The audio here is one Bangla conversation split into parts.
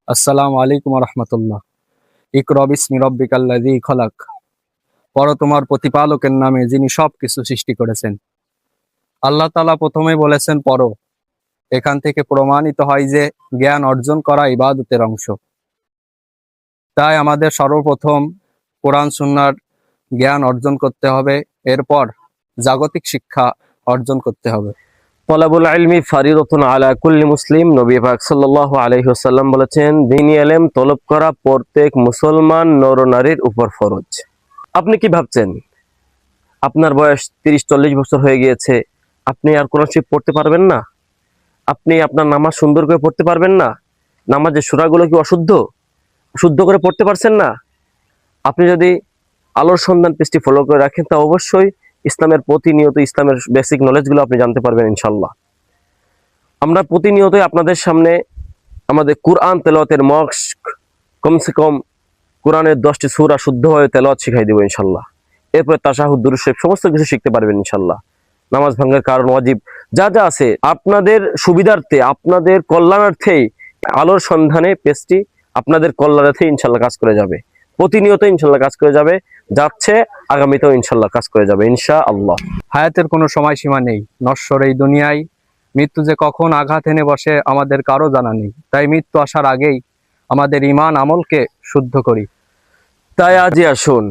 আসসালামু আলাইকুম রহমতুল্লাহ। ইকরা বিসমি রাব্বিকাল্লাযী খলাক। পড়ো তোমার প্রতিপালকের নামে যিনি সবকিছু সৃষ্টি করেছেন। আল্লাহ তাআলা প্রথমে বলেছেন পড়ো। এখান থেকে প্রমাণিত হয় যে জ্ঞান অর্জন করা ইবাদতের অংশ। তাই আমাদের সর্বপ্রথম কোরআন সুন্নাহর জ্ঞান অর্জন করতে হবে, এরপর জাগতিক শিক্ষা অর্জন করতে হবে। তলাবুল ইলমি ফারিদাতুন আলা কুল্লি মুসলিম। নবী পাক সাল্লাল্লাহু আলাইহি ওয়াসাল্লাম বলেছেন, দ্বীনি ইলম তলব করা প্রত্যেক মুসলমান নর-নারীর উপর ফরজ। আপনি কি ভাবছেন আপনার বয়স 30-40 বছর হয়ে গিয়েছে, আপনি আর কোরআন শরীফ পড়তে পারবেন না? আপনি আপনার নামাজ সুন্দর করে পড়তে পারবেন না? নামাজের সূরাগুলো কি শুদ্ধ করে পড়তে পারছেন না? আপনি যদি আলোর সন্ধান পেজটি ফলো করে রাখেন, তা অবশ্যই ইসলামের প্রতিনিয়ত ইসলামের বেসিক নলেজগুলো আপনি জানতে পারবেন ইনশাল্লাহ। আমরা প্রতিনিয়তই আপনাদের সামনে আমাদের কুরআন তেলাওয়াতের মস্ক, কমসে কম কোরআনের 10টি সূরা শুদ্ধভাবে তেলাওয়াত শিখাই দেব ইনশাল্লাহ। এরপরে তাশাহুদ, দুরূদ শরীফ সমস্ত কিছু শিখতে পারবেন ইনশাল্লাহ। নামাজ ভাঙার কারণ, ওয়াজিব যা যা আছে, আপনাদের সুবিধার্থে, আপনাদের কল্যাণার্থেই আলোর সন্ধানে পেজটি আপনাদের কল্যাণার্থে ইনশাল্লাহ কাজ করে যাবে। প্রতিনিয়ত ইনশাল্লাহ কাজ করে যাচ্ছে, আগামীতেও ইনশাল্লাহ কাজ করে যাবে ইনশাআল্লাহ। হায়াতের কোনো সময়সীমা নেই। নশ্বর এই দুনিয়ায় মৃত্যু যে কখন আঘাত এনে বসে আমাদের কারো জানা নেই। তাই মৃত্যু আসার আগেই আমাদের ঈমান আমলকে শুদ্ধ করি। তাই আজই আসুন,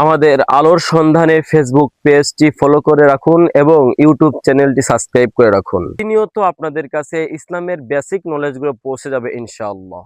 আমাদের আলোর সন্ধানে ফেসবুক পেজটি ফলো করে রাখুন এবং ইউটিউব চ্যানেলটি সাবস্ক্রাইব করে রাখুন। প্রতিনিয়ত আপনাদের কাছে ইসলামের বেসিক নলেজগুলো পৌঁছে যাবে ইনশাআল্লাহ।